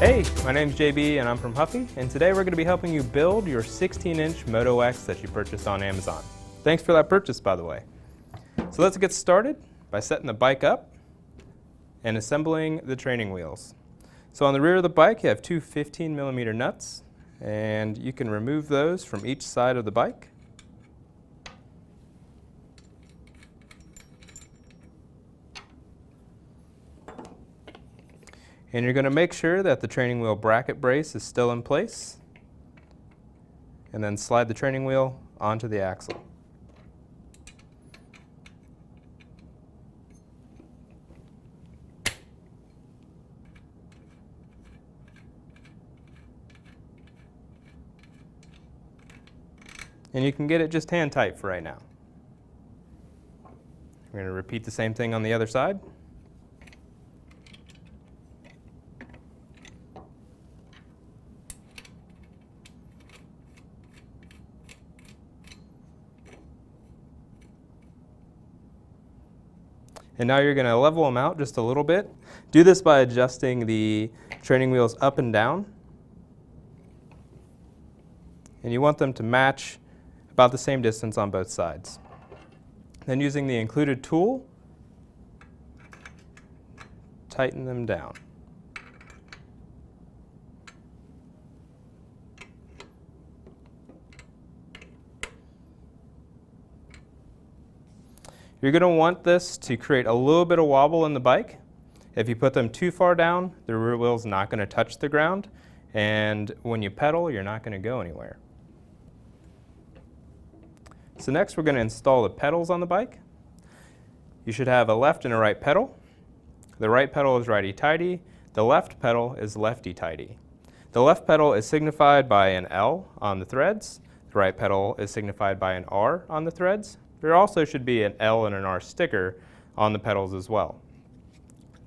Hey, my name's JB and I'm from Huffy, and today we're going to be helping you build your 16-inch MotoX that you purchased on Amazon. Thanks for that purchase, by the way. So let's get started by setting the bike up and assembling the training wheels. So on the rear of the bike you have two 15mm nuts, and you can remove those from each side of the bike. And you're going to make sure that the training wheel bracket brace is still in place, and then slide the training wheel onto the axle. And you can get it just hand tight for right now. We're going to repeat the same thing on the other side. And now you're going to level them out just a little bit. Do this by adjusting the training wheels up and down. And you want them to match about the same distance on both sides. Then using the included tool, tighten them down. You're going to want this to create a little bit of wobble in the bike. If you put them too far down, the rear wheel's not going to touch the ground, and when you pedal, you're not going to go anywhere. So next we're going to install the pedals on the bike. You should have a left and a right pedal. The right pedal is righty-tighty, the left pedal is lefty-tighty. The left pedal is signified by an L on the threads, the right pedal is signified by an R on the threads. There also should be an L and an R sticker on the pedals as well.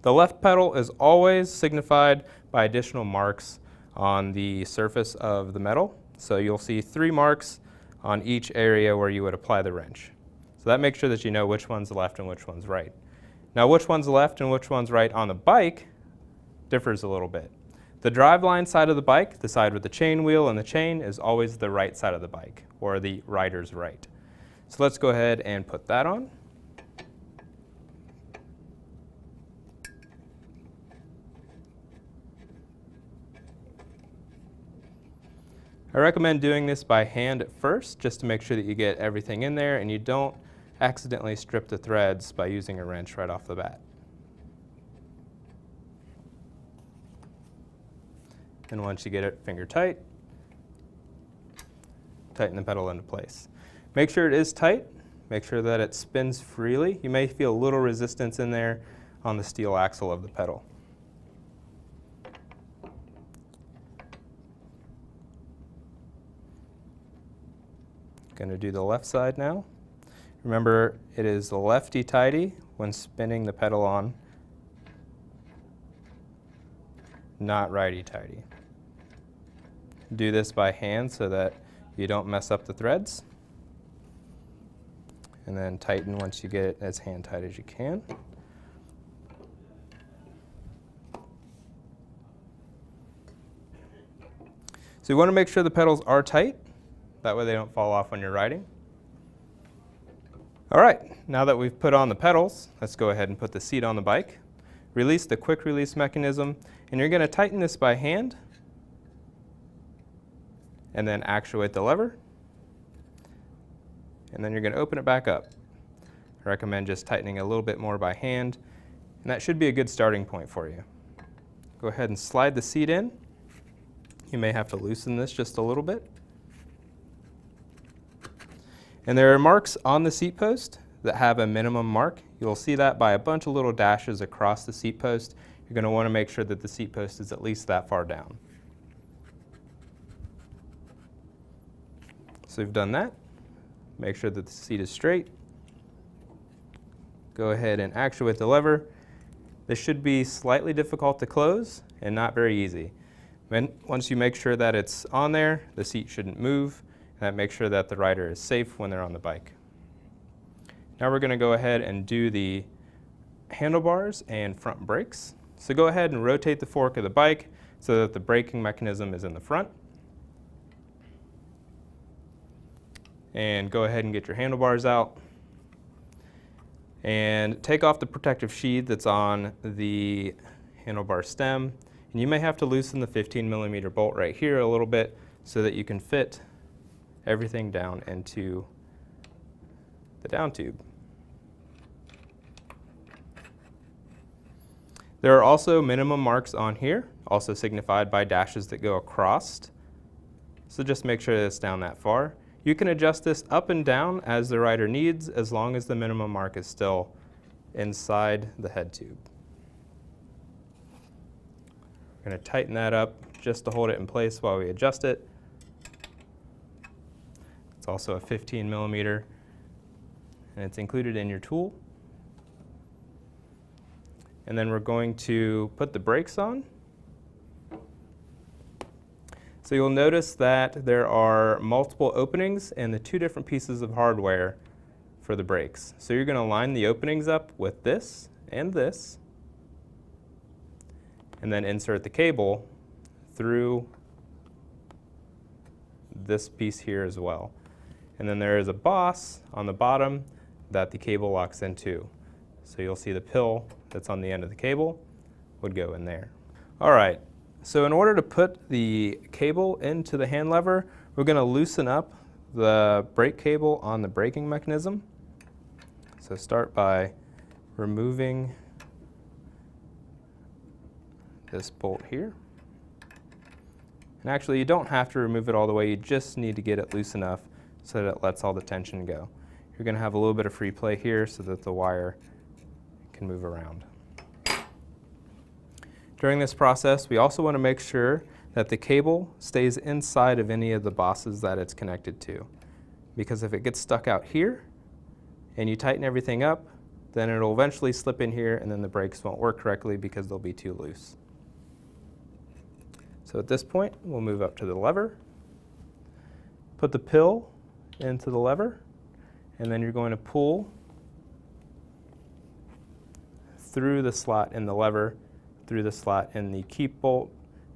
The left pedal is always signified by additional marks on the surface of the metal. So you'll see 3 marks on each area where you would apply the wrench. So that makes sure that you know which one's left and which one's right. Now which one's left and which one's right on the bike differs a little bit. The driveline side of the bike, the side with the chain wheel and the chain, is always the right side of the bike, or the rider's right. So let's go ahead and put that on. I recommend doing this by hand at first, just to make sure that you get everything in there and you don't accidentally strip the threads by using a wrench right off the bat. And once you get it finger tight, tighten the pedal into place. Make sure it is tight. Make sure that it spins freely. You may feel a little resistance in there on the steel axle of the pedal. Going to do the left side now. Remember, it is lefty-tighty when spinning the pedal on, not righty-tighty. Do this by hand so that you don't mess up the threads. And then tighten once you get it as hand tight as you can. So you want to make sure the pedals are tight, that way they don't fall off when you're riding. All right, now that we've put on the pedals, let's go ahead and put the seat on the bike. Release the quick release mechanism, and you're going to tighten this by hand, and then actuate the lever. And then you're going to open it back up. I recommend just tightening a little bit more by hand, and that should be a good starting point for you. Go ahead and slide the seat in. You may have to loosen this just a little bit. And there are marks on the seat post that have a minimum mark. You'll see that by a bunch of little dashes across the seat post. You're going to want to make sure that the seat post is at least that far down. So we've done that. Make sure that the seat is straight. Go ahead and actuate the lever. This should be slightly difficult to close and not very easy. Once you make sure that it's on there, the seat shouldn't move, and that makes sure that the rider is safe when they're on the bike. Now we're going to go ahead and do the handlebars and front brakes. So go ahead and rotate the fork of the bike so that the braking mechanism is in the front. And go ahead and get your handlebars out. And take off the protective sheath that's on the handlebar stem. And you may have to loosen the 15mm bolt right here a little bit so that you can fit everything down into the down tube. There are also minimum marks on here, also signified by dashes that go across. So just make sure that it's down that far. You can adjust this up and down as the rider needs, as long as the minimum mark is still inside the head tube. We're going to tighten that up just to hold it in place while we adjust it. It's also a 15mm, and it's included in your tool. And then we're going to put the brakes on. So you'll notice that there are multiple openings in the two different pieces of hardware for the brakes. So you're going to line the openings up with this, and then insert the cable through this piece here as well. And then there is a boss on the bottom that the cable locks into. So you'll see the pill that's on the end of the cable would go in there. All right. So in order to put the cable into the hand lever, we're going to loosen up the brake cable on the braking mechanism. So start by removing this bolt here. And actually, you don't have to remove it all the way, you just need to get it loose enough so that it lets all the tension go. You're going to have a little bit of free play here so that the wire can move around. During this process, we also want to make sure that the cable stays inside of any of the bosses that it's connected to. Because if it gets stuck out here and you tighten everything up, then it'll eventually slip in here and then the brakes won't work correctly because they'll be too loose. So at this point, we'll move up to the lever, put the pill into the lever, and then you're going to pull through the slot in the lever, through the slot in the keep bolt,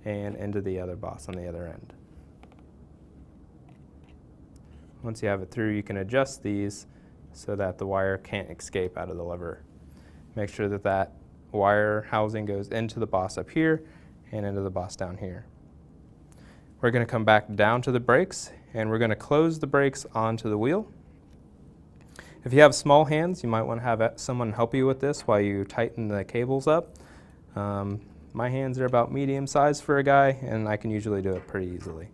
and into the other boss on the other end. Once you have it through, you can adjust these so that the wire can't escape out of the lever. Make sure that that wire housing goes into the boss up here and into the boss down here. We're going to come back down to the brakes, and we're going to close the brakes onto the wheel. If you have small hands, you might want to have someone help you with this while you tighten the cables up. My hands are about medium size for a guy, and I can usually do it pretty easily.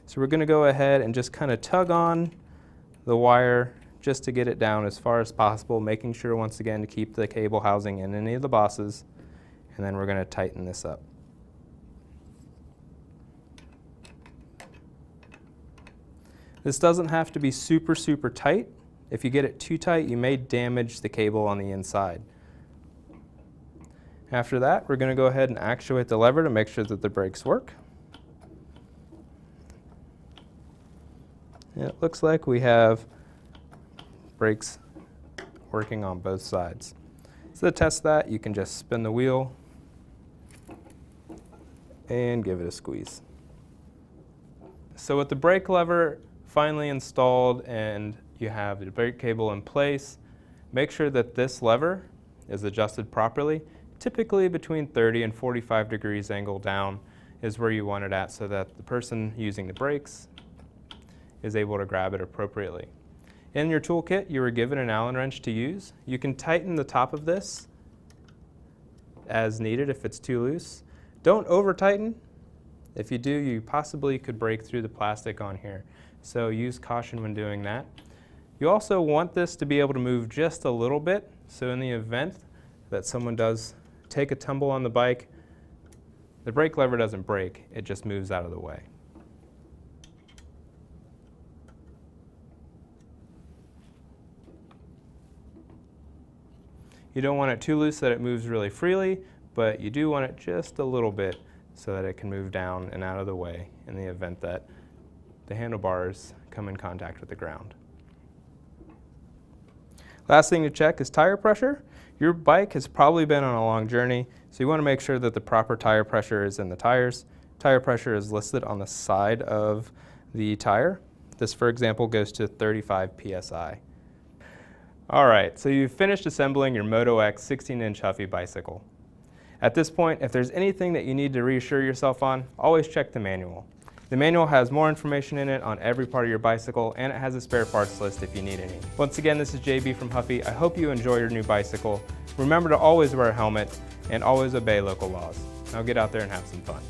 So we're going to go ahead and just kind of tug on the wire just to get it down as far as possible, making sure once again to keep the cable housing in any of the bosses, and then we're going to tighten this up. This doesn't have to be super, super tight. If you get it too tight, you may damage the cable on the inside. After that, we're going to go ahead and actuate the lever to make sure that the brakes work. And it looks like we have brakes working on both sides. So to test that, you can just spin the wheel and give it a squeeze. So with the brake lever finally installed and you have the brake cable in place, make sure that this lever is adjusted properly. Typically between 30 and 45 degrees angle down is where you want it at so that the person using the brakes is able to grab it appropriately. In your toolkit, you were given an Allen wrench to use. You can tighten the top of this as needed if it's too loose. Don't over tighten. If you do, you possibly could break through the plastic on here. So use caution when doing that. You also want this to be able to move just a little bit. So in the event that someone does take a tumble on the bike, the brake lever doesn't break, it just moves out of the way. You don't want it too loose that it moves really freely, but you do want it just a little bit so that it can move down and out of the way in the event that the handlebars come in contact with the ground. Last thing to check is tire pressure. Your bike has probably been on a long journey, so you want to make sure that the proper tire pressure is in the tires. Tire pressure is listed on the side of the tire. This, for example, goes to 35 psi. All right, so you've finished assembling your MotoX 16-inch Huffy bicycle. At this point, if there's anything that you need to reassure yourself on, always check the manual. The manual has more information in it on every part of your bicycle, and it has a spare parts list if you need any. Once again, this is JB from Huffy. I hope you enjoy your new bicycle. Remember to always wear a helmet and always obey local laws. Now get out there and have some fun.